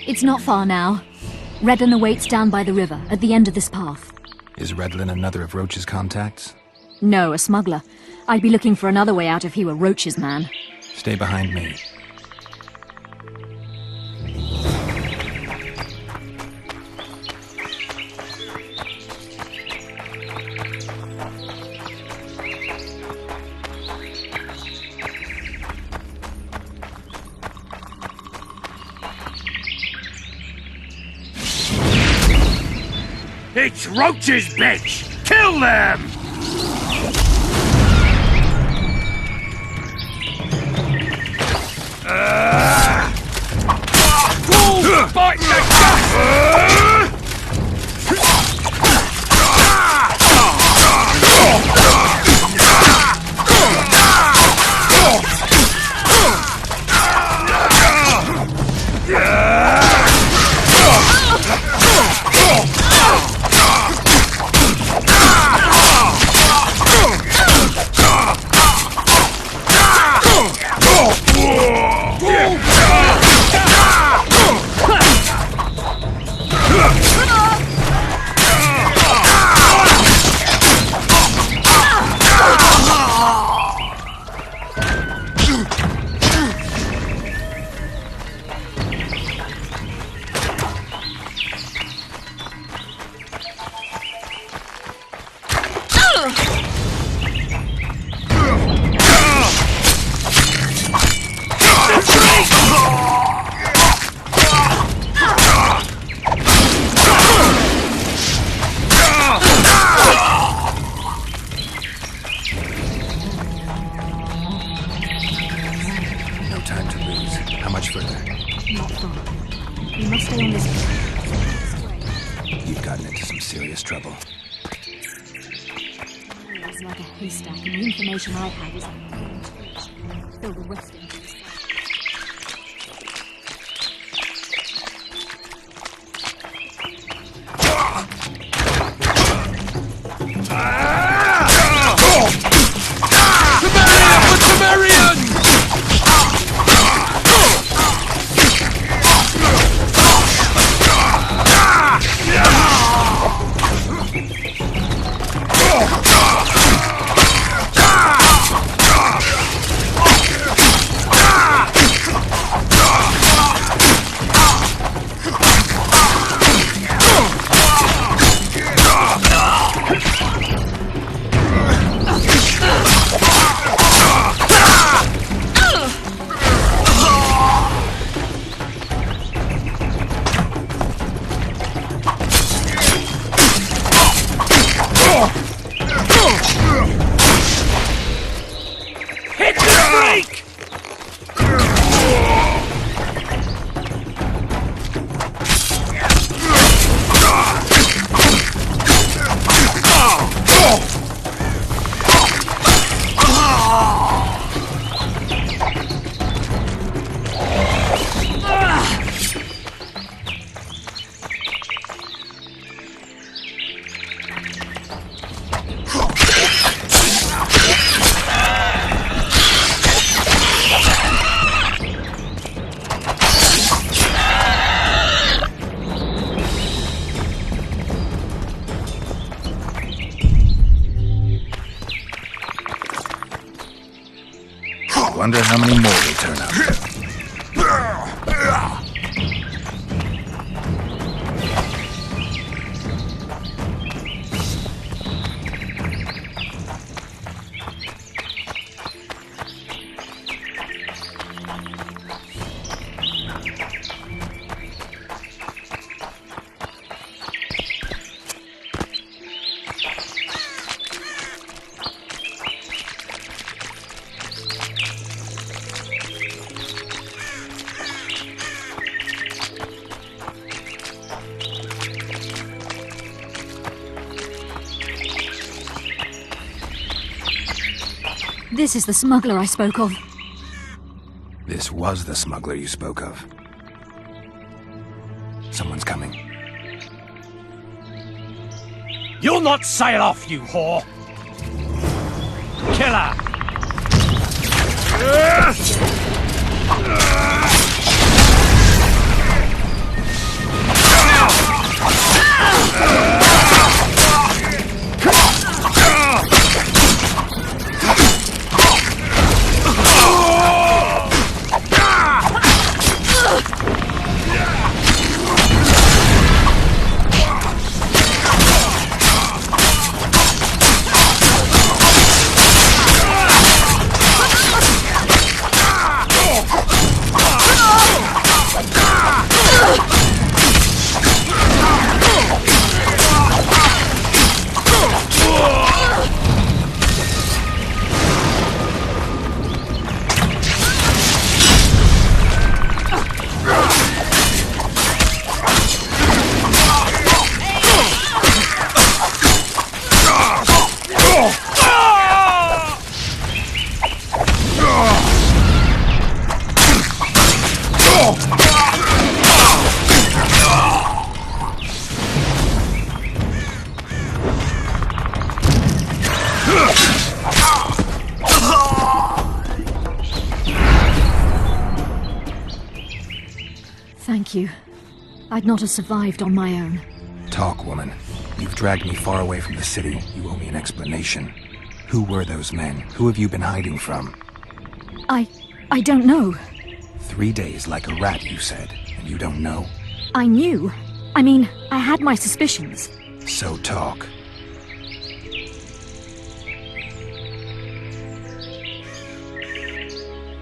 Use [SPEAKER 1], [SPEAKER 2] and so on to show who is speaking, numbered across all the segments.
[SPEAKER 1] It's not far now. Redlin awaits down by the river, at the end of this path.
[SPEAKER 2] Is Redlin another of Roach's contacts?
[SPEAKER 1] No, a smuggler. I'd be looking for another way out if he were Roach's man.
[SPEAKER 2] Stay behind me.
[SPEAKER 3] It's Roach's bitch! Kill them! Fight the
[SPEAKER 2] Wonder how many more will turn up.
[SPEAKER 1] This is the smuggler I spoke of.
[SPEAKER 2] This was the smuggler you spoke of. Someone's coming.
[SPEAKER 3] You'll not sail off, you whore! Killer!
[SPEAKER 1] Thank you. I'd not have survived on my own.
[SPEAKER 2] Talk, woman. You've dragged me far away from the city. You owe me an explanation. Who were those men? Who have you been hiding from?
[SPEAKER 1] I don't know.
[SPEAKER 2] 3 days like a rat, you said, and you don't know?
[SPEAKER 1] I knew. I mean, I had my suspicions.
[SPEAKER 2] So talk.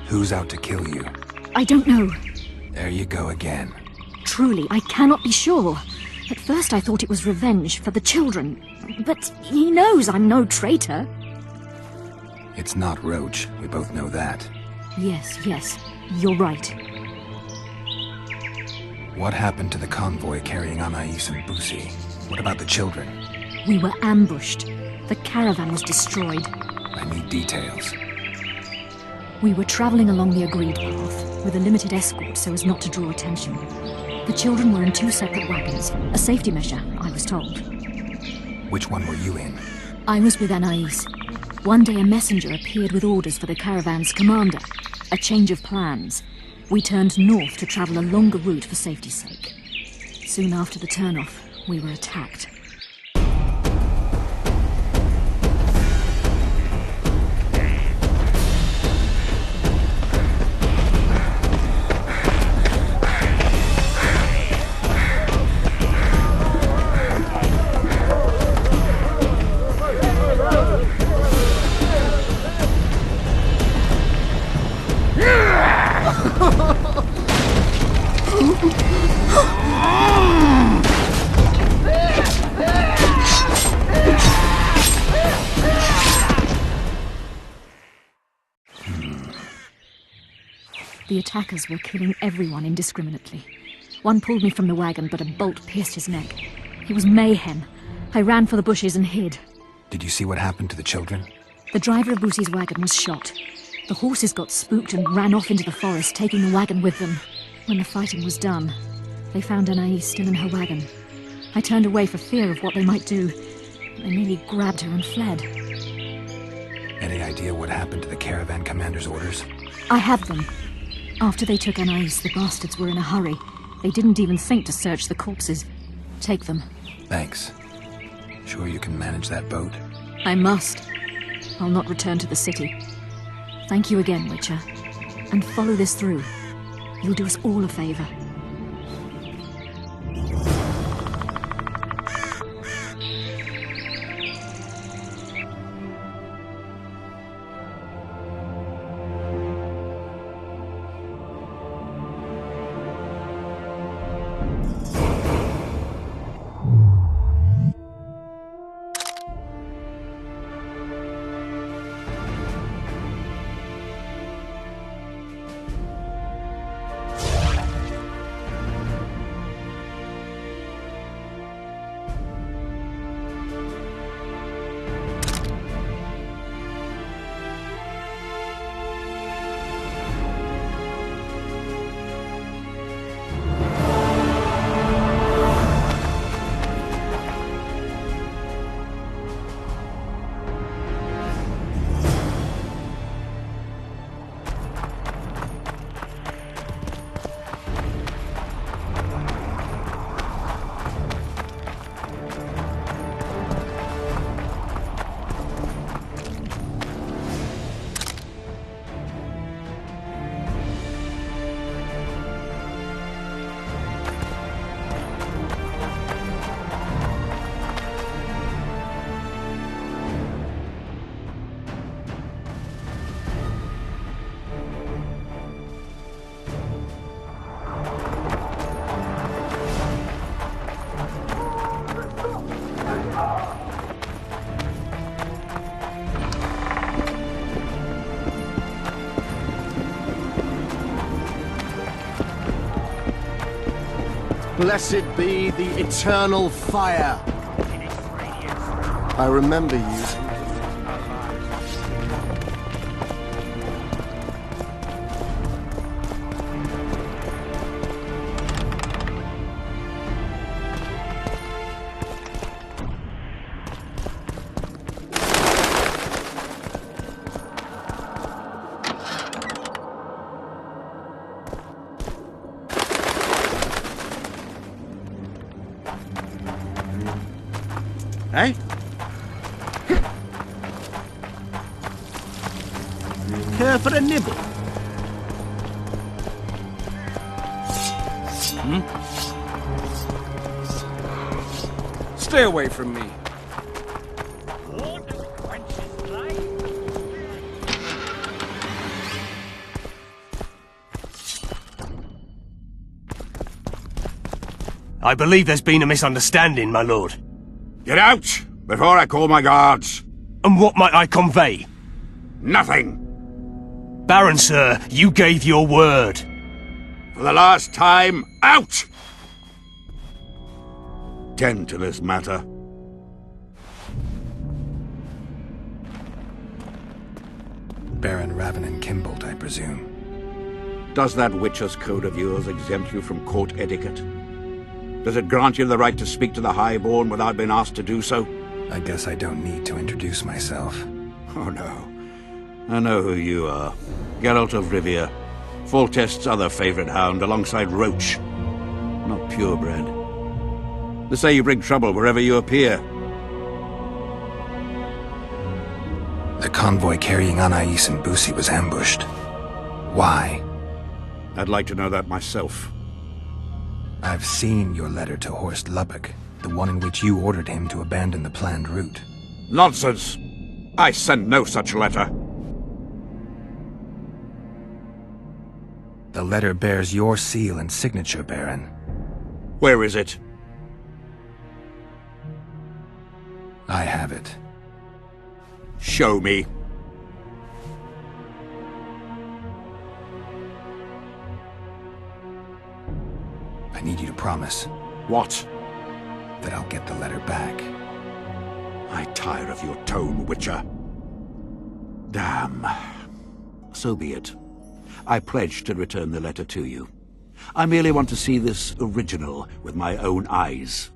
[SPEAKER 2] Who's out to kill you?
[SPEAKER 1] I don't know.
[SPEAKER 2] There you go again.
[SPEAKER 1] Truly, I cannot be sure. At first I thought it was revenge for the children. But he knows I'm no traitor.
[SPEAKER 2] It's not Roach. We both know that.
[SPEAKER 1] Yes. You're right.
[SPEAKER 2] What happened to the convoy carrying Anais and Busi? What about the children?
[SPEAKER 1] We were ambushed. The caravan was destroyed.
[SPEAKER 2] I need details.
[SPEAKER 1] We were traveling along the agreed path, with a limited escort so as not to draw attention. The children were in 2 separate wagons, a safety measure, I was told.
[SPEAKER 2] Which one were you in?
[SPEAKER 1] I was with Anais. One day a messenger appeared with orders for the caravan's commander. A change of plans. We turned north to travel a longer route for safety's sake. Soon after the turnoff, we were attacked. The attackers were killing everyone indiscriminately. One pulled me from the wagon, but a bolt pierced his neck. It was mayhem. I ran for the bushes and hid.
[SPEAKER 2] Did you see what happened to the children?
[SPEAKER 1] The driver of Busi's wagon was shot. The horses got spooked and ran off into the forest, taking the wagon with them. When the fighting was done, they found Anais still in her wagon. I turned away for fear of what they might do. They nearly grabbed her and fled.
[SPEAKER 2] Any idea what happened to the caravan commander's orders?
[SPEAKER 1] I have them. After they took Anais, the bastards were in a hurry. They didn't even think to search the corpses. Take them.
[SPEAKER 2] Thanks. Sure you can manage that boat?
[SPEAKER 1] I must. I'll not return to the city. Thank you again, Witcher. And follow this through. You'll do us all a favor.
[SPEAKER 4] Blessed be the eternal fire. I remember you.
[SPEAKER 5] Eh? Care for a nibble?
[SPEAKER 6] Stay away from me.
[SPEAKER 3] I believe there's been a misunderstanding, my lord.
[SPEAKER 5] Get out before I call my guards.
[SPEAKER 3] And what might I convey?
[SPEAKER 5] Nothing.
[SPEAKER 3] Baron, sir, you gave your word.
[SPEAKER 5] For the last time, out! Tend to this matter.
[SPEAKER 2] Baron Ravenin Kimbolt, I presume.
[SPEAKER 5] Does that Witcher's Code of yours exempt you from court etiquette? Does it grant you the right to speak to the Highborn without being asked to do so?
[SPEAKER 2] I guess I don't need to introduce myself.
[SPEAKER 5] Oh no. I know who you are. Geralt of Rivia. Foltest's other favorite hound alongside Roach. Not purebred. They say you bring trouble wherever you appear.
[SPEAKER 2] The convoy carrying Anais and Busi was ambushed. Why?
[SPEAKER 5] I'd like to know that myself.
[SPEAKER 2] I've seen your letter to Horst Lubbock, the one in which you ordered him to abandon the planned route.
[SPEAKER 5] Nonsense! I sent no such letter.
[SPEAKER 2] The letter bears your seal and signature, Baron.
[SPEAKER 5] Where is it?
[SPEAKER 2] I have it.
[SPEAKER 5] Show me.
[SPEAKER 2] I need you to promise
[SPEAKER 5] What?
[SPEAKER 2] that I'll get the letter back.
[SPEAKER 5] I tire of your tone, Witcher. Damn. So be it. I pledge to return the letter to you. I merely want to see this original with my own eyes.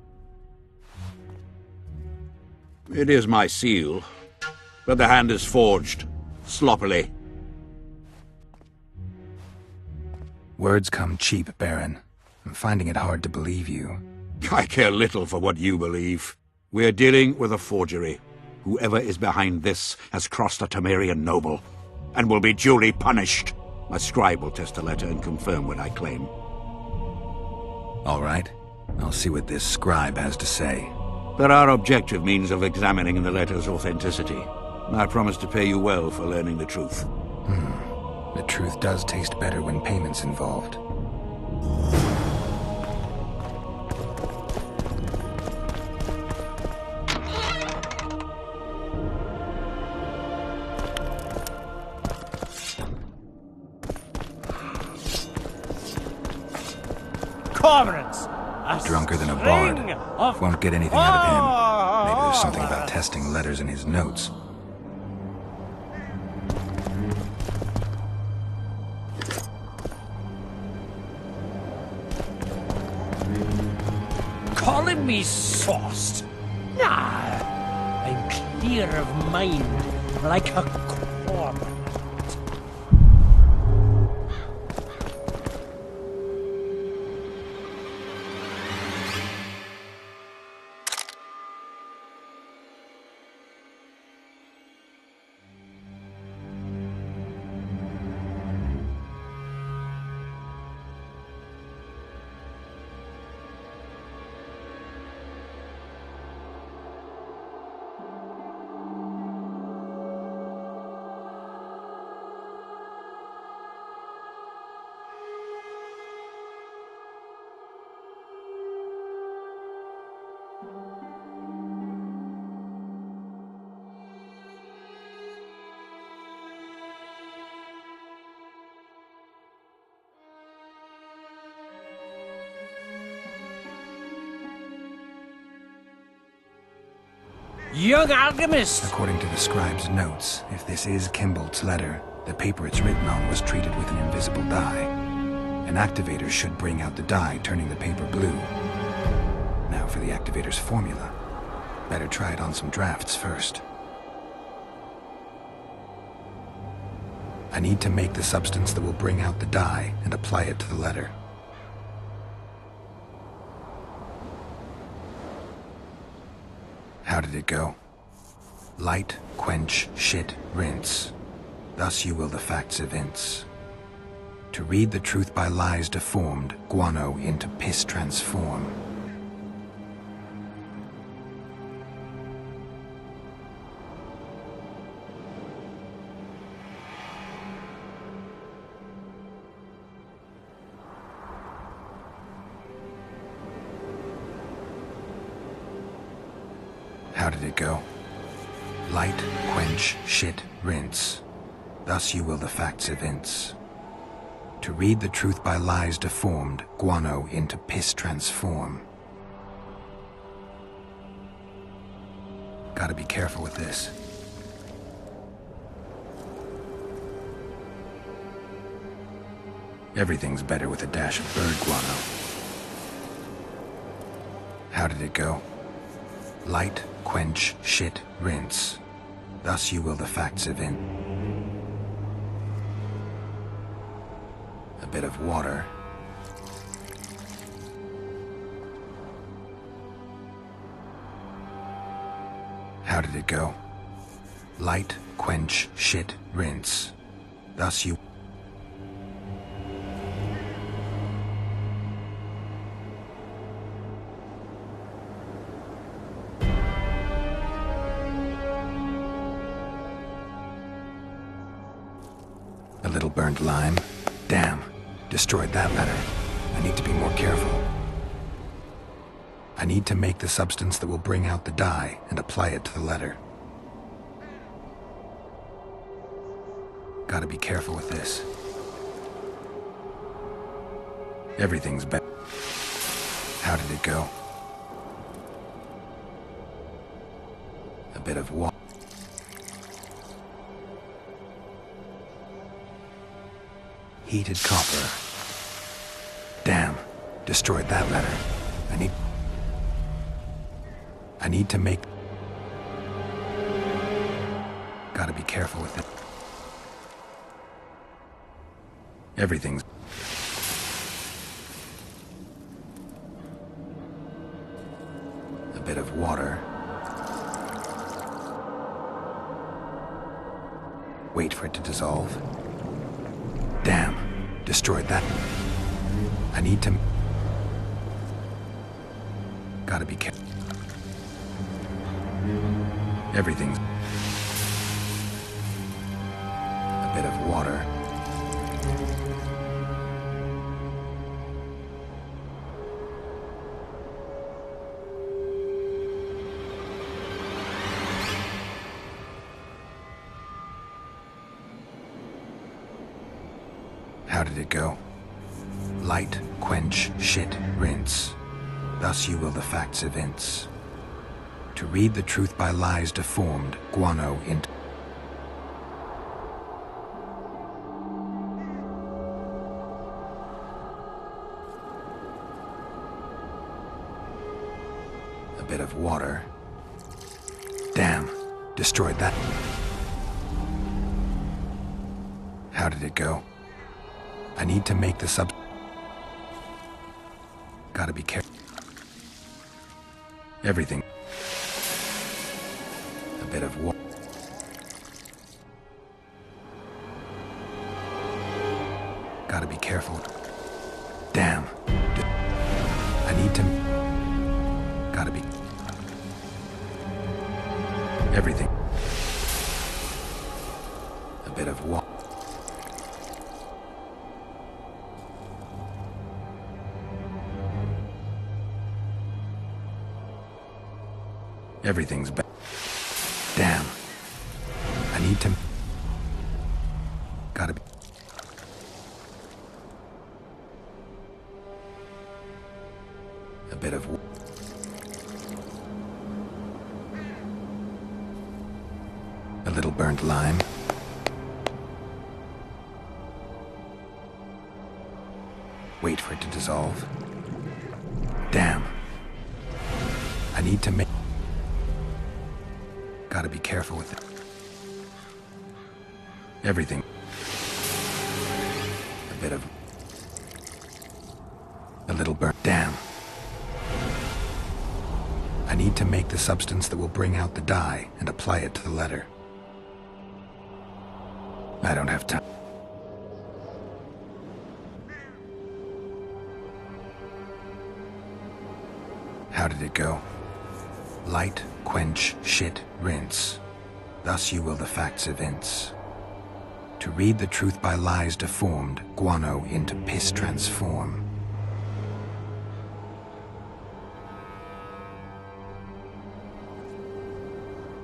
[SPEAKER 5] It is my seal, but the hand is forged, sloppily.
[SPEAKER 2] Words come cheap, Baron. I'm finding it hard to believe you.
[SPEAKER 5] I care little for what you believe. We're dealing with a forgery. Whoever is behind this has crossed a Temerian noble, and will be duly punished. My scribe will test the letter and confirm what I claim.
[SPEAKER 2] All right. I'll see what this scribe has to say.
[SPEAKER 5] There are objective means of examining the letter's authenticity. I promise to pay you well for learning the truth.
[SPEAKER 2] The truth does taste better when payment's involved.
[SPEAKER 3] Cormorants!
[SPEAKER 2] Drunker than a bard. Won't get anything out of him. Maybe there's something about testing letters in his notes.
[SPEAKER 3] Calling me sauced? Nah, I'm clear of mind, like a cormorant. Young alchemist!
[SPEAKER 2] According to the scribe's notes, if this is Kimbold's letter, the paper it's written on was treated with an invisible dye. An activator should bring out the dye, turning the paper blue. Now for the activator's formula. Better try it on some drafts first. I need to make the substance that will bring out the dye and apply it to the letter. How did it go? Light, quench, shit, rinse. Thus you will the facts evince. To read the truth by lies deformed, guano into piss transform. How did it go? Light, quench, shit, rinse. Thus you will the facts evince. To read the truth by lies deformed, guano into piss transform. Gotta be careful with this. Everything's better with a dash of bird guano. How did it go? Light, quench, shit, rinse. Thus you will the facts evince. A bit of water. How did it go? Light, quench, shit, rinse. Thus you... A little burnt lime. Damn. Destroyed that letter. I need to be more careful. I need to make the substance that will bring out the dye and apply it to the letter. Gotta be careful with this. Everything's better. How did it go? A bit of water. Heated copper. Damn. Destroyed that letter. I need to make... Gotta be careful with it. Everything's... A bit of water. Wait for it to dissolve. Damn. Destroyed that. I need to... Gotta be careful. Everything's... A bit of water. How did it go? Light, quench, shit, rinse. Thus you will the facts evince. To read the truth by lies deformed, guano into... A bit of water. Damn. Destroyed that. How did it go? I need to make the sub... Gotta be careful. Everything. A bit of water. Gotta be careful. Damn. I need to... Gotta be... Everything. A bit of water. Everything's bad. Damn. I need to... Gotta be... A bit of... A little burnt lime. Wait for it to dissolve. Damn. I need to make... Gotta be careful with it. Everything. A bit of... A little burnt. Damn. I need to make the substance that will bring out the dye and apply it to the letter. I don't have time. How did it go? Light, quench, shit, rinse. Thus you will the facts evince. To read the truth by lies deformed, guano into piss transform.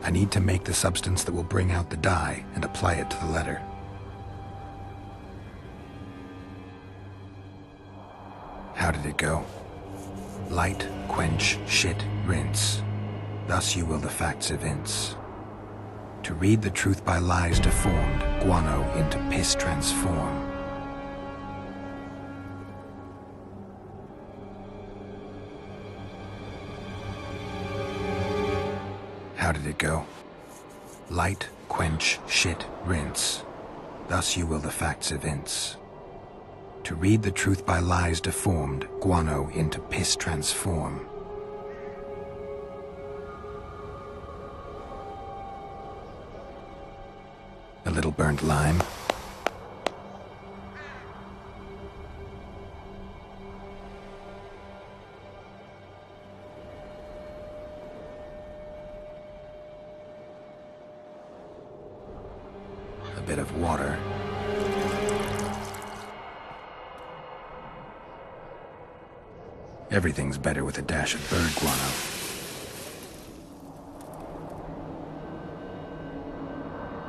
[SPEAKER 2] I need to make the substance that will bring out the dye and apply it to the letter. How did it go? Light, quench, shit, rinse. Thus you will the facts evince. To read the truth by lies deformed, guano into piss transform. How did it go? Light, quench, shit, rinse. Thus you will the facts evince. To read the truth by lies deformed, guano into piss transform. A little burnt lime. A bit of water. Everything's better with a dash of bird guano.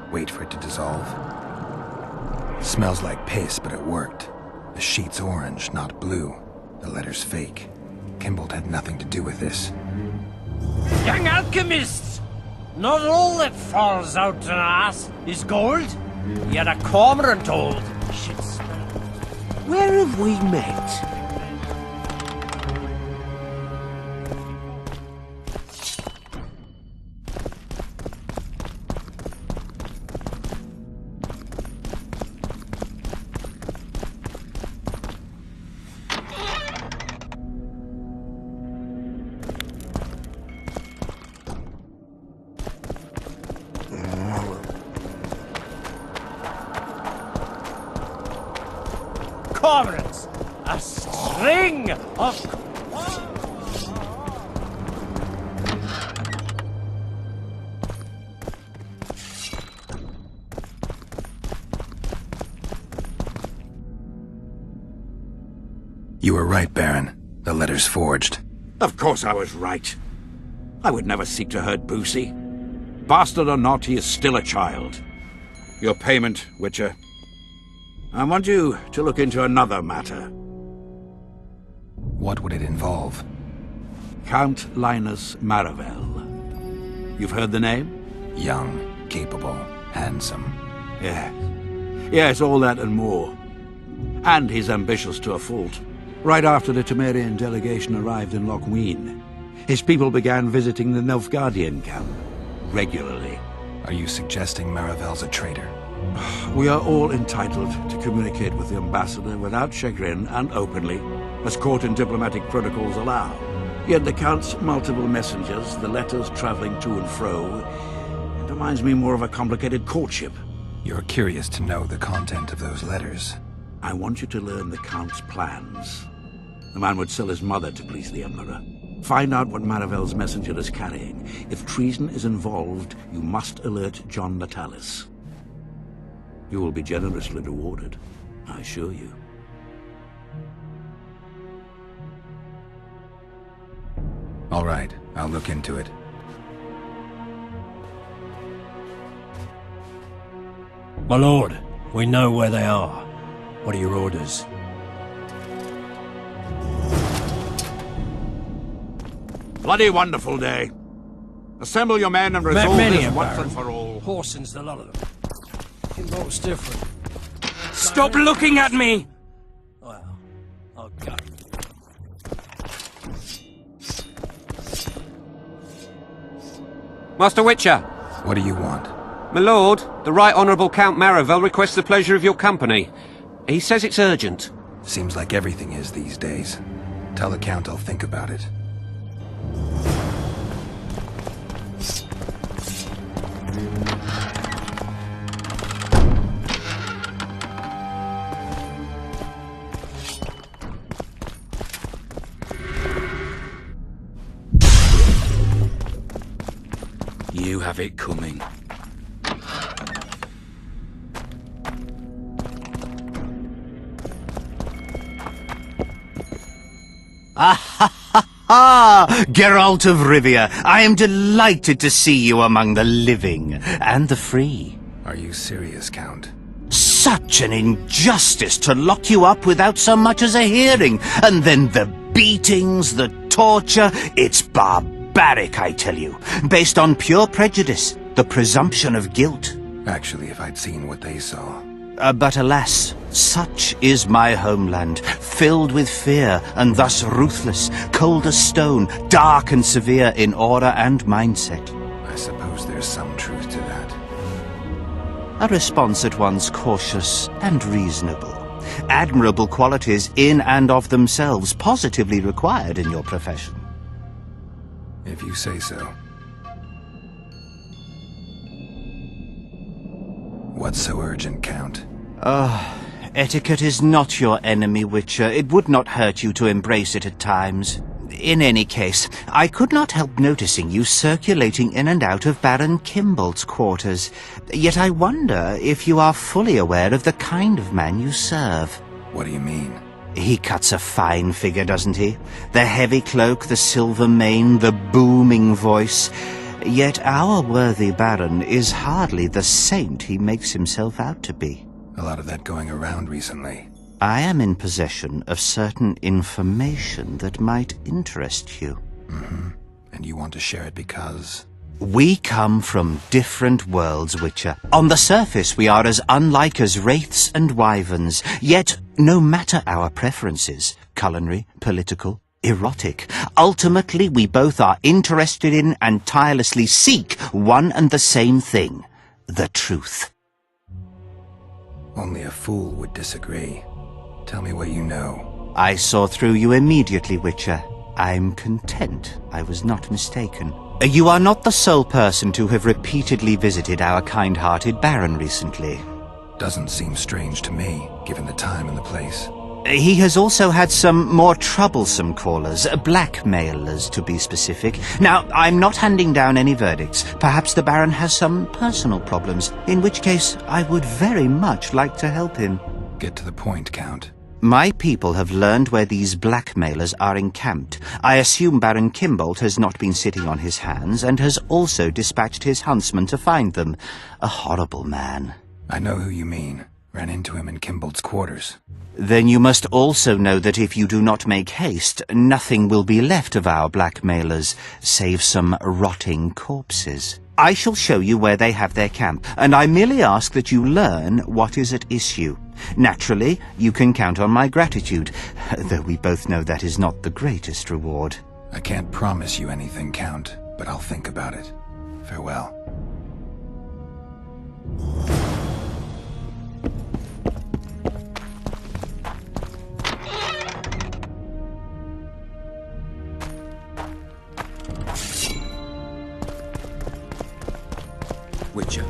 [SPEAKER 2] Wait for it to dissolve. Smells like piss, but it worked. The sheet's orange, not blue. The letter's fake. Kimbold had nothing to do with this.
[SPEAKER 3] Young alchemists! Not all that falls out an ass is gold. You're a cormorant old shit smell. Where have we met? Cormorants! A string of...
[SPEAKER 2] You were right, Baron. The letter's forged.
[SPEAKER 5] Of course I was right. I would never seek to hurt Boosie. Bastard or not, he is still a child. Your payment, Witcher. I want you to look into another matter.
[SPEAKER 2] What would it involve?
[SPEAKER 5] Count Linus Maravel. You've heard the name?
[SPEAKER 2] Young, capable, handsome.
[SPEAKER 5] Yes. Yes, all that and more. And he's ambitious to a fault. Right after the Temerian delegation arrived in Lochween, his people began visiting the Nilfgaardian camp regularly.
[SPEAKER 2] Are you suggesting Maravel's a traitor?
[SPEAKER 5] We are all entitled to communicate with the ambassador without chagrin and openly, as court and diplomatic protocols allow. Yet the Count's multiple messengers, the letters traveling to and fro, it reminds me more of a complicated courtship.
[SPEAKER 2] You're curious to know the content of those letters.
[SPEAKER 5] I want you to learn the Count's plans. The man would sell his mother to please the Emperor. Find out what Maravel's messenger is carrying. If treason is involved, you must alert John Natalis. You will be generously rewarded, I assure you.
[SPEAKER 2] All right, I'll look into it.
[SPEAKER 3] My lord, we know where they are. What are your orders?
[SPEAKER 5] Bloody wonderful day. Assemble your men and resolve
[SPEAKER 3] Many
[SPEAKER 5] this
[SPEAKER 3] a
[SPEAKER 5] once
[SPEAKER 3] baron.
[SPEAKER 5] and for all.
[SPEAKER 3] Horson's the lot of them. Kimbolt's different.
[SPEAKER 6] Stop looking at me!
[SPEAKER 3] Well, I'll go.
[SPEAKER 7] Master Witcher,
[SPEAKER 2] What do you want?
[SPEAKER 7] my lord, the Right Honourable Count Maravel requests the pleasure of your company. He says it's urgent.
[SPEAKER 2] Seems like everything is these days. Tell the Count I'll think about it.
[SPEAKER 6] You have it coming.
[SPEAKER 8] Geralt of Rivia, I am delighted to see you among the living and the free.
[SPEAKER 2] Are you serious, Count?
[SPEAKER 8] Such an injustice to lock you up without so much as a hearing, and then the beatings, the torture, it's barbaric, I tell you, based on pure prejudice, the presumption of guilt.
[SPEAKER 2] Actually, if I'd seen what they saw.
[SPEAKER 8] But alas, such is my homeland, filled with fear, and thus ruthless, cold as stone, dark and severe in aura and mindset.
[SPEAKER 2] I suppose there's some truth to that.
[SPEAKER 8] A response at once cautious and reasonable. Admirable qualities in and of themselves, positively required in your profession.
[SPEAKER 2] If you say so. What's so urgent, Count?
[SPEAKER 8] Etiquette is not your enemy, Witcher. It would not hurt you to embrace it at times. In any case, I could not help noticing you circulating in and out of Baron Kimbolt's quarters. Yet I wonder if you are fully aware of the kind of man you serve.
[SPEAKER 2] What do you mean?
[SPEAKER 8] He cuts a fine figure, doesn't he? The heavy cloak, the silver mane, the booming voice. Yet our worthy Baron is hardly the saint he makes himself out to be.
[SPEAKER 2] A lot of that going around recently.
[SPEAKER 8] I am in possession of certain information that might interest you.
[SPEAKER 2] And you want to share it because...
[SPEAKER 8] We come from different worlds, Witcher. On the surface, we are as unlike as wraiths and wyverns. Yet, no matter our preferences, culinary, political, erotic, ultimately we both are interested in and tirelessly seek one and the same thing. The truth.
[SPEAKER 2] Only a fool would disagree. Tell me what you know.
[SPEAKER 8] I saw through you immediately, Witcher. I'm content I was not mistaken. You are not the sole person to have repeatedly visited our kind-hearted Baron recently.
[SPEAKER 2] Doesn't seem strange to me, given the time and the place.
[SPEAKER 8] He has also had some more troublesome callers, blackmailers to be specific. Now, I'm not handing down any verdicts. Perhaps the Baron has some personal problems, in which case I would very much like to help him.
[SPEAKER 2] Get to the point, Count.
[SPEAKER 8] My people have learned where these blackmailers are encamped. I assume Baron Kimbolt has not been sitting on his hands and has also dispatched his huntsman to find them. A horrible man.
[SPEAKER 2] I know who you mean. Ran into him in Kimbolt's quarters.
[SPEAKER 8] Then you must also know that if you do not make haste, nothing will be left of our blackmailers, save some rotting corpses. I shall show you where they have their camp, and I merely ask that you learn what is at issue. Naturally, you can count on my gratitude, though we both know that is not the greatest reward.
[SPEAKER 2] I can't promise you anything, Count, but I'll think about it. Farewell.
[SPEAKER 6] Witcher.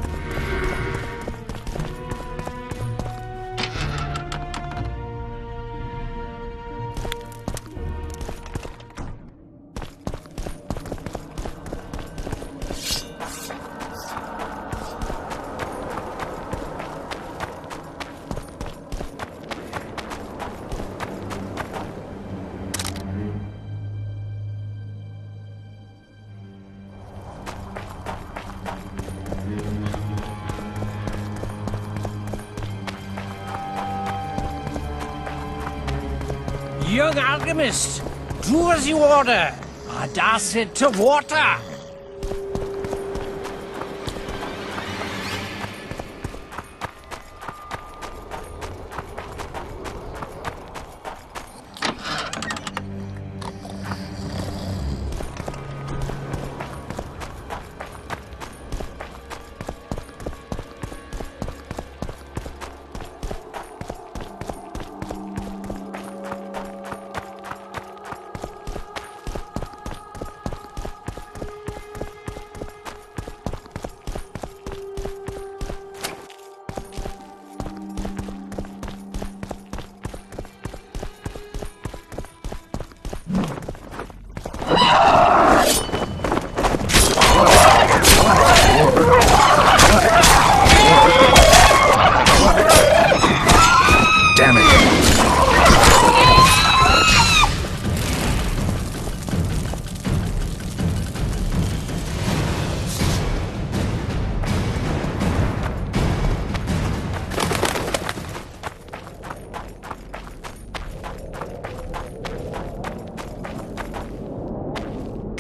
[SPEAKER 3] Young alchemist, do as you order. Adass it to water.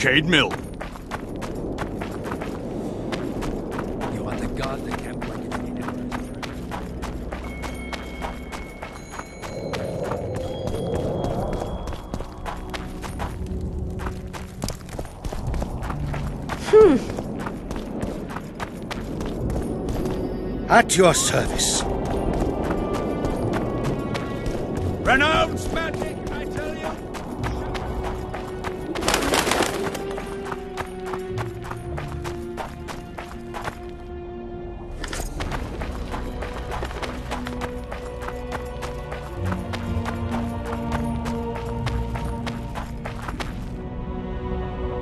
[SPEAKER 9] Cade Mill.
[SPEAKER 3] You are the god that can't work it in.
[SPEAKER 10] At your service.
[SPEAKER 5] Renounce magic, I tell you!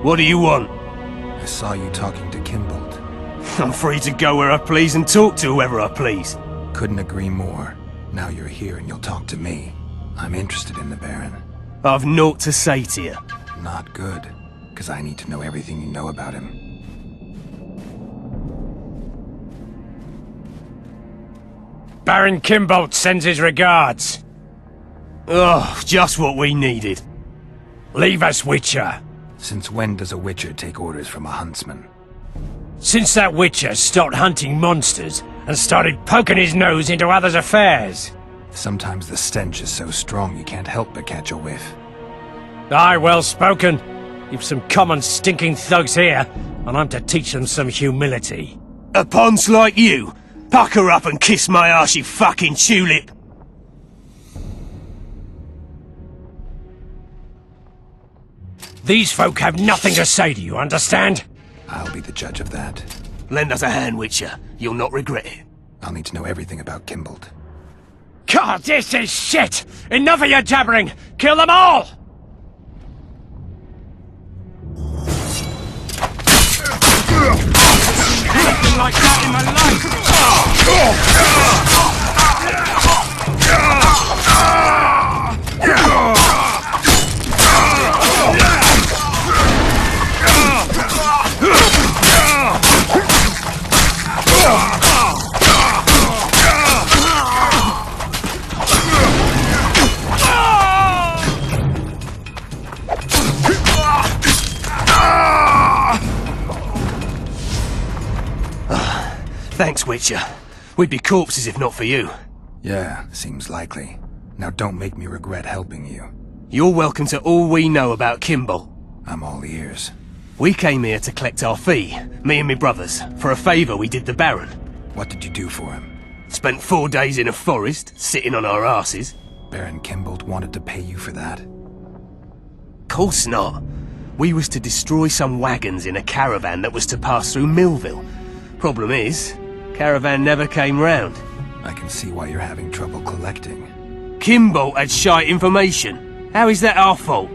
[SPEAKER 10] What do you want?
[SPEAKER 2] I saw you talking to Kimbold.
[SPEAKER 10] I'm free to go where I please and talk to whoever I please.
[SPEAKER 2] Couldn't agree more. Now you're here and you'll talk to me. I'm interested in the Baron.
[SPEAKER 10] I've naught to say to you.
[SPEAKER 2] Not good, because I need to know everything you know about him.
[SPEAKER 3] Baron Kimbolt sends his regards.
[SPEAKER 10] Oh, just what we needed.
[SPEAKER 3] Leave us, Witcher.
[SPEAKER 2] Since when does a Witcher take orders from a huntsman?
[SPEAKER 3] Since that Witcher stopped hunting monsters and started poking his nose into others' affairs.
[SPEAKER 2] Sometimes the stench is so strong you can't help but catch a whiff.
[SPEAKER 3] Aye, well spoken. You've some common stinking thugs here, and I'm to teach them some humility.
[SPEAKER 10] A ponce like you? Pucker up and kiss my arse, you fucking tulip!
[SPEAKER 3] These folk have nothing to say to you, understand?
[SPEAKER 2] I'll be the judge of that.
[SPEAKER 10] Lend us a hand, Witcher. You'll not regret it.
[SPEAKER 2] I'll need to know everything about Kimbold.
[SPEAKER 3] God, this is shit! Enough of your jabbering! Kill them all!
[SPEAKER 6] Nothing like that in my
[SPEAKER 10] Thanks, Witcher. We'd be corpses if not for you.
[SPEAKER 2] Yeah, seems likely. Now don't make me regret helping you.
[SPEAKER 10] You're welcome to all we know about Kimbolt.
[SPEAKER 2] I'm all ears.
[SPEAKER 10] We came here to collect our fee, me and me brothers, for a favour we did the Baron.
[SPEAKER 2] What did you do for him?
[SPEAKER 10] Spent 4 days in a forest, sitting on our asses.
[SPEAKER 2] Baron Kimbolt wanted to pay you for that?
[SPEAKER 10] Course not. We was to destroy some wagons in a caravan that was to pass through Millville. Problem is, caravan never came round.
[SPEAKER 2] I can see why you're having trouble collecting.
[SPEAKER 10] Kimbolt had shite information. How is that our fault?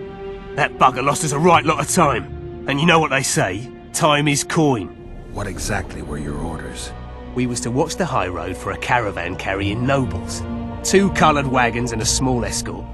[SPEAKER 10] That bugger lost us a right lot of time. And you know what they say, time is coin.
[SPEAKER 2] What exactly were your orders?
[SPEAKER 10] We was to watch the high road for a caravan carrying nobles. 2 coloured wagons and a small escort.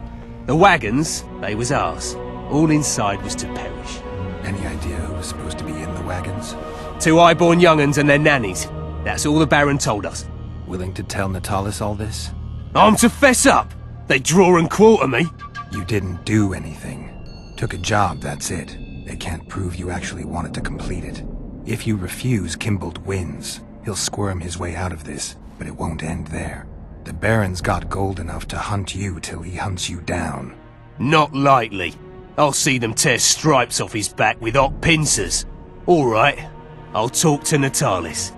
[SPEAKER 10] The wagons, they was ours. All inside was to perish.
[SPEAKER 2] Any idea who was supposed to be in the wagons?
[SPEAKER 10] 2 high-born young'uns and their nannies. That's all the Baron told us.
[SPEAKER 2] Willing to tell Natalis all this?
[SPEAKER 10] I'm to fess up! They draw and quarter me.
[SPEAKER 2] You didn't do anything. Took a job, that's it. They can't prove you actually wanted to complete it. If you refuse, Kimbolt wins. He'll squirm his way out of this, but it won't end there. The Baron's got gold enough to hunt you till he hunts you down.
[SPEAKER 10] Not likely. I'll see them tear stripes off his back with hot pincers. All right, I'll talk to Natalis.